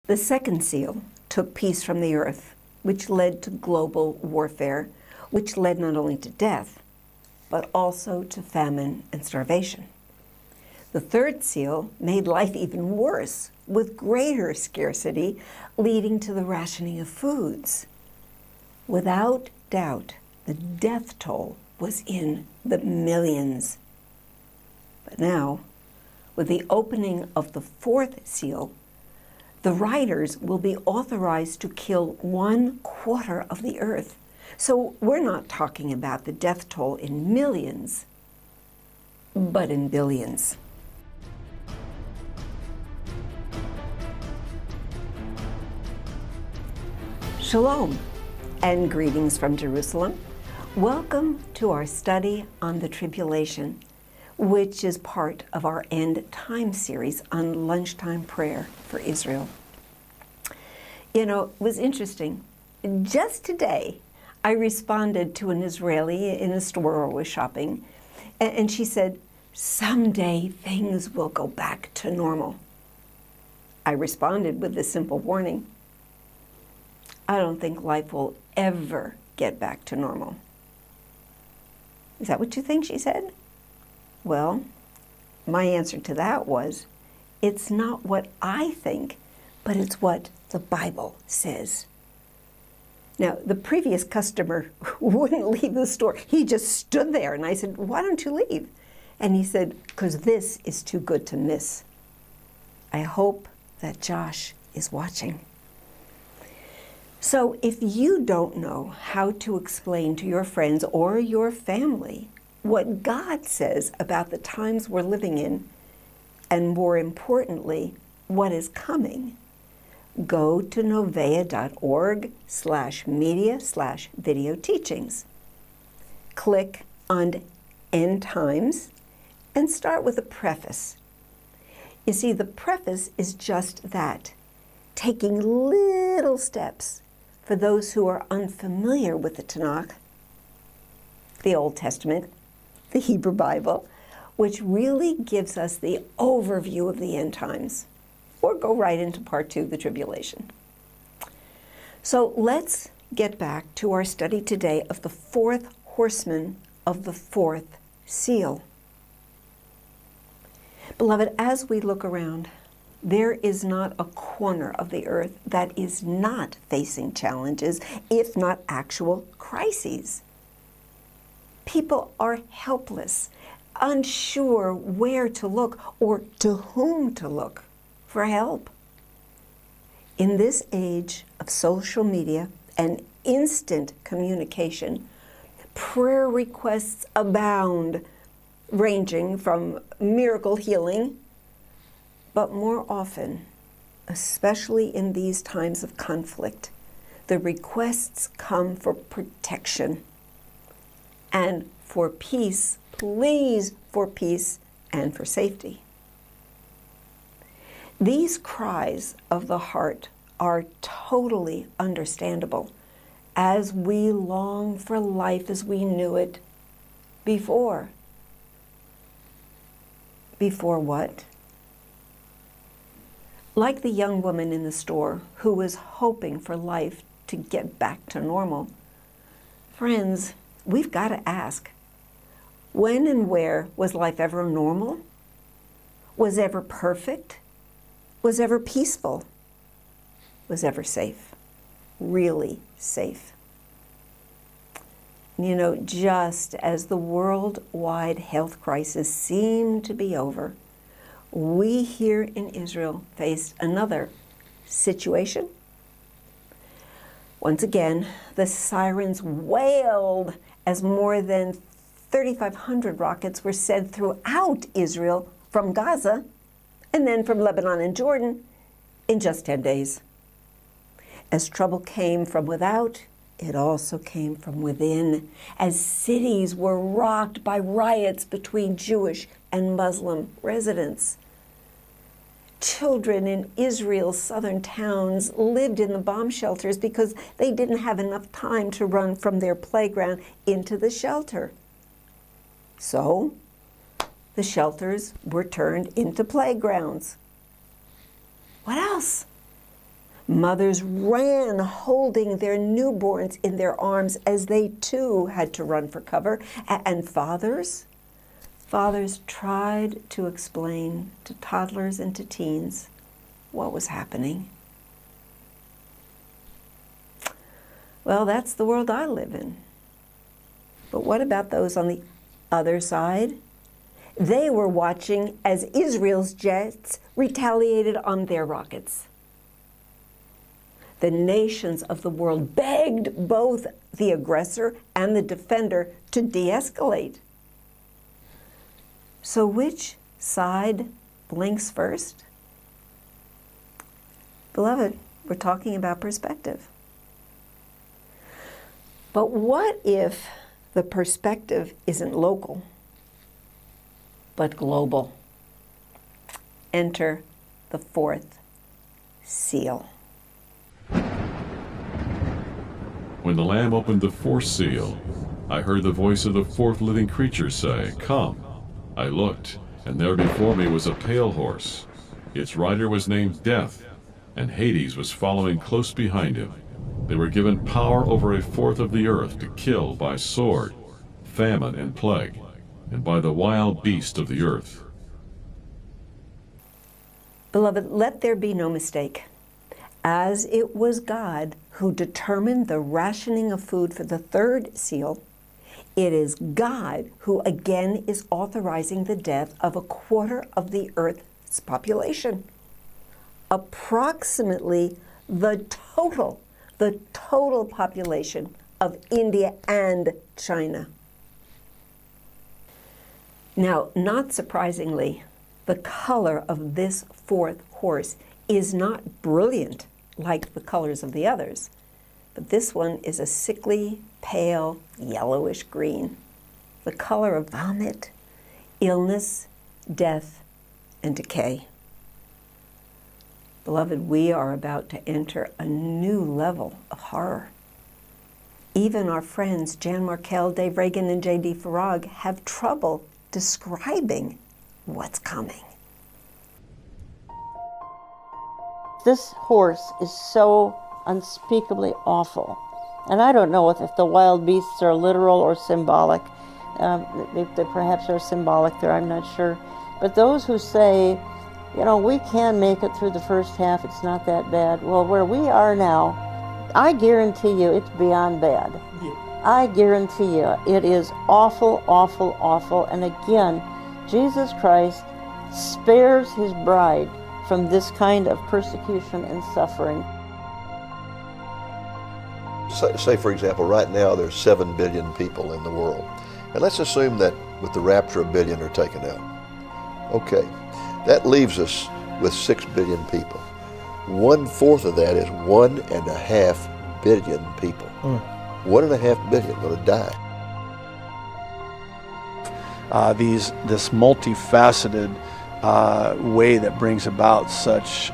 The second seal took peace from the earth, which led to global warfare, which led not only to death, but also to famine and starvation. The third seal made life even worse, with greater scarcity, leading to the rationing of foods. Without doubt, the death toll was in the millions. But now, with the opening of the fourth seal, the riders will be authorized to kill 1/4 of the earth. So we're not talking about the death toll in millions, but in billions. Shalom and greetings from Jerusalem. Welcome to our study on the tribulation, which is part of our End Time series on lunchtime prayer for Israel. You know, it was interesting. Just today, I responded to an Israeli in a store I was shopping, and she said, "Someday things will go back to normal." I responded with this simple warning: I don't think life will ever get back to normal. Is that what you think, she said? Well, my answer to that was, it's not what I think, but it's what the Bible says. Now, the previous customer wouldn't leave the store. He just stood there, and I said, "Why don't you leave?" And he said, "Because this is too good to miss." I hope that Josh is watching. So if you don't know how to explain to your friends or your family what God says about the times we're living in, and more importantly, what is coming, go to novea.org/media/video teachings. Click on End Times and start with a preface. You see, the preface is just that, taking little steps for those who are unfamiliar with the Tanakh, the Old Testament, the Hebrew Bible, which really gives us the overview of the end times, or go right into part 2, the tribulation. So let's get back to our study today of the fourth horseman of the fourth seal. Beloved, as we look around, there is not a corner of the earth that is not facing challenges, if not actual crises. People are helpless, unsure where to look or to whom to look for help. In this age of social media and instant communication, prayer requests abound, ranging from miracle healing, but more often, especially in these times of conflict, the requests come for protection and for peace, please, for peace and for safety. These cries of the heart are totally understandable as we long for life as we knew it before. Before what? Like the young woman in the store who was hoping for life to get back to normal, friends, we've got to ask, when and where was life ever normal? Was ever perfect? Was ever peaceful? Was ever safe? Really safe? You know, just as the worldwide health crisis seemed to be over, we here in Israel faced another situation. Once again, the sirens wailed as more than 3,500 rockets were sent throughout Israel from Gaza and then from Lebanon and Jordan in just 10 days. As trouble came from without, it also came from within, as cities were rocked by riots between Jewish and Muslim residents. Children in Israel's southern towns lived in the bomb shelters because they didn't have enough time to run from their playground into the shelter. So, the shelters were turned into playgrounds. What else? Mothers ran holding their newborns in their arms as they too had to run for cover. And fathers tried to explain to toddlers and to teens what was happening. Well, that's the world I live in. But what about those on the other side? They were watching as Israel's jets retaliated on their rockets. The nations of the world begged both the aggressor and the defender to de-escalate. So which side blinks first? Beloved, we're talking about perspective. But what if the perspective isn't local, but global? Enter the fourth seal. When the Lamb opened the fourth seal, I heard the voice of the fourth living creature say, "Come." I looked, and there before me was a pale horse. Its rider was named Death, and Hades was following close behind him. They were given power over a fourth of the earth to kill by sword, famine, and plague, and by the wild beast of the earth. Beloved, let there be no mistake. As it was God who determined the rationing of food for the third seal, it is God who again is authorizing the death of a quarter of the Earth's population. Approximately the total population of India and China. Now, not surprisingly, the color of this fourth horse is not brilliant like the colors of the others, but this one is a sickly, pale, yellowish green, the color of vomit, illness, death, and decay. Beloved, we are about to enter a new level of horror. Even our friends Jan Markell, Dave Reagan, and J.D. Farag have trouble describing what's coming. This horse is so unspeakably awful. And I don't know if the wild beasts are literal or symbolic. They perhaps are symbolic there, I'm not sure. But those who say, you know, we can make it through the first half, it's not that bad. Well, where we are now, I guarantee you it's beyond bad. Yeah. I guarantee you it is awful, awful, awful. And again, Jesus Christ spares his bride from this kind of persecution and suffering. Say, for example, right now there's 7 billion people in the world. And let's assume that with the rapture, 1 billion are taken out. Okay, that leaves us with 6 billion people. 1/4 of that is 1.5 billion people. 1.5 billion going to die. This multifaceted way that brings about such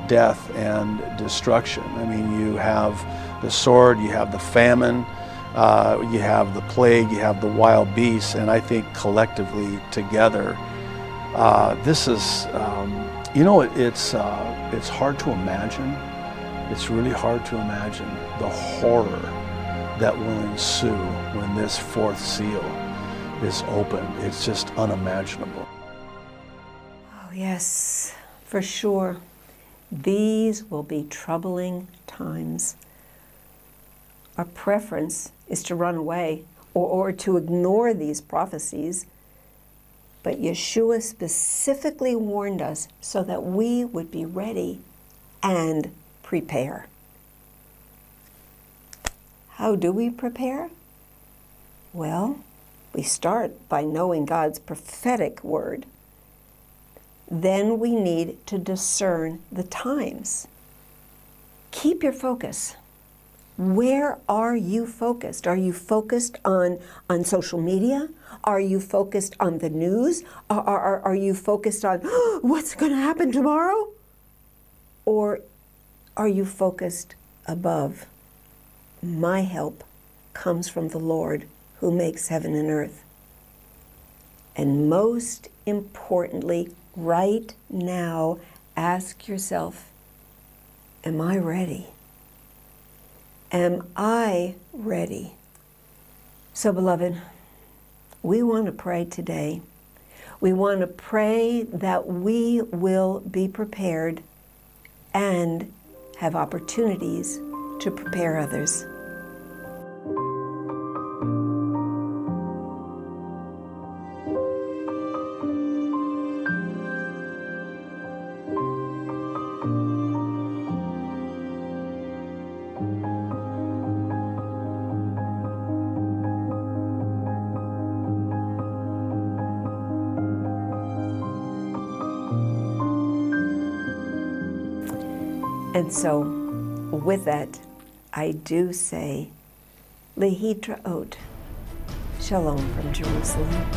death and destruction. I mean, you have the sword, you have the famine, you have the plague, you have the wild beasts, and I think collectively together, this is, you know, it's hard to imagine. It's really hard to imagine the horror that will ensue when this fourth seal is opened. It's just unimaginable. Oh, yes, for sure. These will be troubling times. Our preference is to run away or to ignore these prophecies, but Yeshua specifically warned us so that we would be ready and prepare. How do we prepare? Well, we start by knowing God's prophetic word. Then we need to discern the times. Keep your focus. Where are you focused? Are you focused on social media? Are you focused on the news? Are you focused on what's going to happen tomorrow? Or are you focused above? My help comes from the Lord who makes heaven and earth. And most importantly, right now, ask yourself, Am I ready? Am I ready? So, beloved, we want to pray today. We want to pray that we will be prepared and have opportunities to prepare others. And so, with that, I do say, Lehitraot, Shalom from Jerusalem.